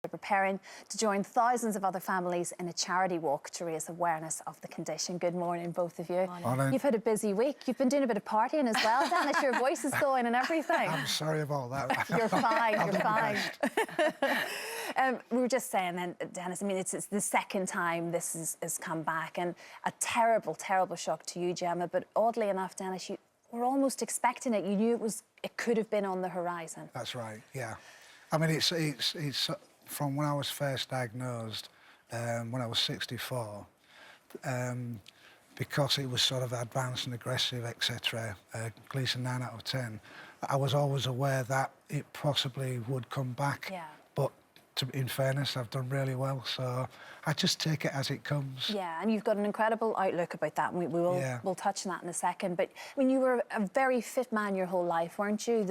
preparing to join thousands of other families in a charity walk to raise awareness of the condition. Good morning, both of you. Morning. You've had a busy week. You've been doing a bit of partying as well, Dennis. Your voice is going and everything. I'm sorry about that. You're fine, you're fine. We were just saying then, Dennis, I mean, it's the second time this has come back, and a terrible, terrible shock to you, Gemma, but oddly enough, Dennis, you were almost expecting it. You knew it could have been on the horizon. That's right, yeah. I mean, it's from when I was first diagnosed, when I was 64, because it was sort of advanced and aggressive, etc., Gleason 9 out of 10, I was always aware that it possibly would come back. Yeah. But in fairness, I've done really well, so I just take it as it comes. Yeah, and you've got an incredible outlook about that, and we'll touch on that in a second. But I mean, you were a very fit man your whole life, weren't you? I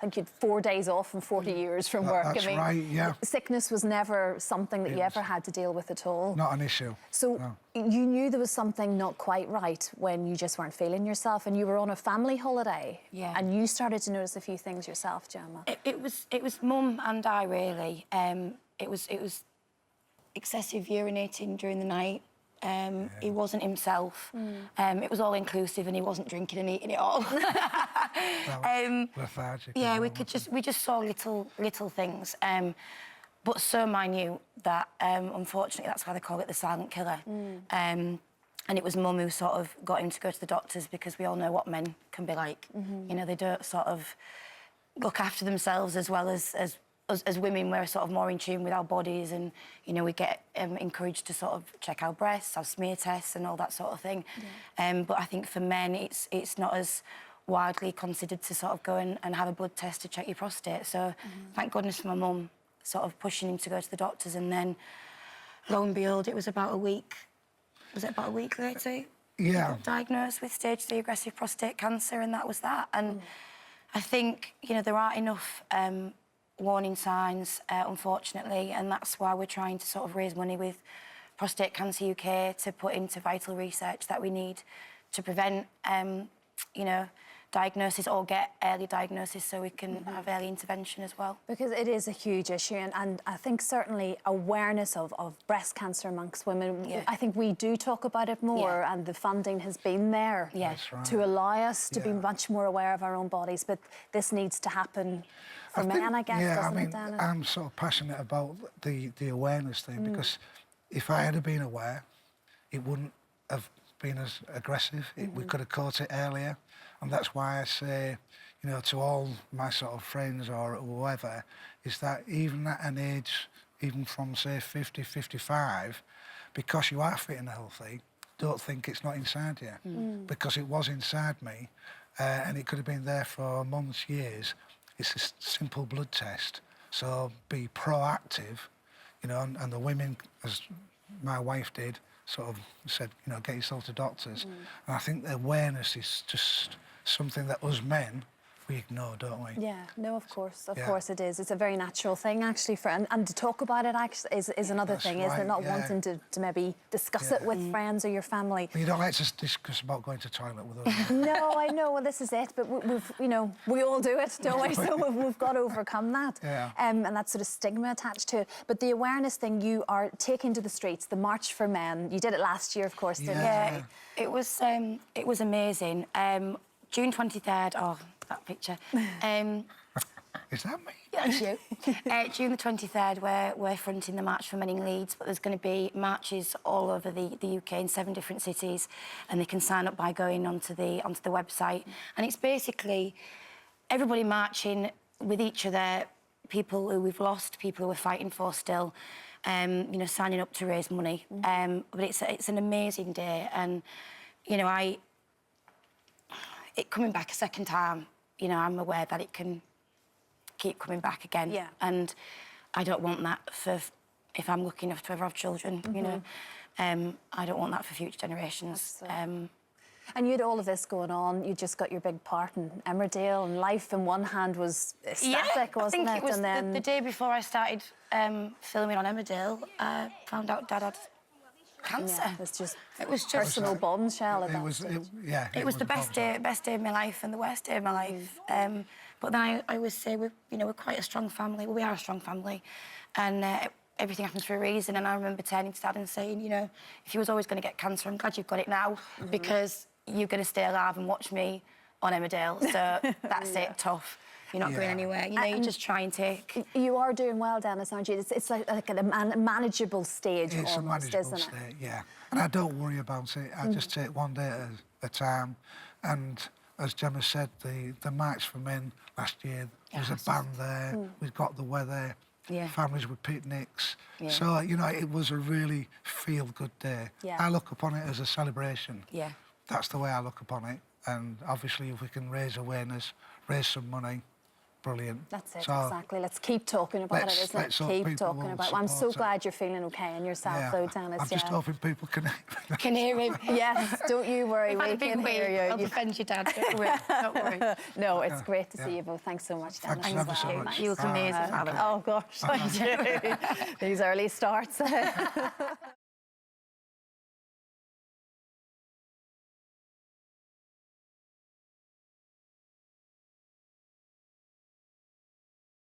think you had 4 days off and 40 years from work. That's I mean, right, yeah. Sickness was never something that you ever had to deal with at all. Not an issue. So no. You knew there was something not quite right when you just weren't feeling yourself, and you were on a family holiday. Yeah. And you started to notice a few things yourself, Gemma. It was Mum and I, really. It was excessive urinating during the night. He wasn't himself. It was all inclusive, and he wasn't drinking and eating it all. Lethargic. Yeah, we just saw little things, but so minute that unfortunately that's why they call it the silent killer. And it was Mum who sort of got him to go to the doctors, because we all know what men can be like. You know, they don't sort of look after themselves as well as women. We're sort of more in tune with our bodies, and you know, we get encouraged to sort of check our breasts, have smear tests and all that sort of thing. Yeah. But I think for men it's not as widely considered to sort of go and have a blood test to check your prostate. So thank goodness for my mum sort of pushing him to go to the doctors, and then lo and behold, it was about a week. Was it about a week later? Yeah. He got diagnosed with stage 3 aggressive prostate cancer, and that was that. And I think, you know, there aren't enough warning signs, unfortunately, and that's why we're trying to sort of raise money with Prostate Cancer UK to put into vital research that we need to prevent, you know, diagnosis or get early diagnosis, so we can have early intervention as well. Because it is a huge issue, and I think certainly awareness of breast cancer amongst women, I think we do talk about it more, and the funding has been there to allow us to be much more aware of our own bodies, but this needs to happen for men, I guess, doesn't it, Dennis? I'm sort of passionate about the awareness thing, because if I had been aware, it wouldn't have been as aggressive. We could have caught it earlier. And that's why I say, you know, to all my sort of friends or whoever, is that even at an age, even from, say, 50, 55, because you are fit and healthy, don't think it's not inside you. Because it was inside me, and it could have been there for months, years. It's a simple blood test. So be proactive, you know, and the women, as my wife did, sort of said, you know, get yourself to doctors. And I think the awareness is just something that us men, we ignore, don't we? Yeah, no, of course it is. It's a very natural thing, actually, and to talk about it actually is another thing, isn't it? Not wanting to maybe discuss it with friends or your family. Well, you don't like to discuss about going to the toilet with us. No, I know, well, this is it, but we've, you know, we all do it, don't we? So we've got to overcome that. And that sort of stigma attached to it. But the awareness thing, you are taking to the streets, the March for Men. You did it last year, of course, didn't you? Yeah, it was amazing. June 23rd, oh, that picture. Is that me? Yeah, that's you. June the 23rd, we're fronting the March for Men in Leeds, but there's going to be marches all over the UK in 7 different cities, and they can sign up by going onto the website. And it's basically everybody marching with each other, people who we've lost, people who we're fighting for still, you know, signing up to raise money. But it's an amazing day, and you know, it coming back a second time, you know, I'm aware that it can keep coming back again. Yeah. And I don't want that if I'm lucky enough to ever have children, you know. I don't want that for future generations. And you had all of this going on. You just got your big part in Emmerdale, and life in one hand was ecstatic, wasn't it? I think it was and then the day before I started filming on Emmerdale, I found out Dad had cancer. Yeah, it was just personal bombshell. It was the best day of my life and the worst day of my life, But then I always say, we're quite a strong family. Well, we are a strong family. And everything happens for a reason. And I remember turning to Dad and saying, if you was always going to get cancer, I'm glad you've got it now, because you're going to stay alive and watch me on Emmerdale. So that's it, tough. You're not going anywhere. You just try and take... You are doing well, Dennis, aren't you? It's like a manageable stage it's almost, a manageable isn't it? stage, yeah. And I don't worry about it. I just take one day at a time. And as Gemma said, the March for Men last year, there was a band there. We've got the weather. Families with picnics. So, it was a really feel-good day. I look upon it as a celebration. That's the way I look upon it. And obviously, if we can raise awareness, raise some money, brilliant. That's it, exactly. Let's keep talking about it, isn't it? Keep talking about it. Well, I'm so glad you're feeling okay and yourself, though, Dennis. I'm just hoping people can hear him. Yes, don't you worry. We can hear you. I'll defend you, Dad. Don't worry. Don't worry. No, it's great to see you both. Thanks so much, Dennis. Thanks ever so much. You look amazing. Oh, gosh, thank you. These early starts.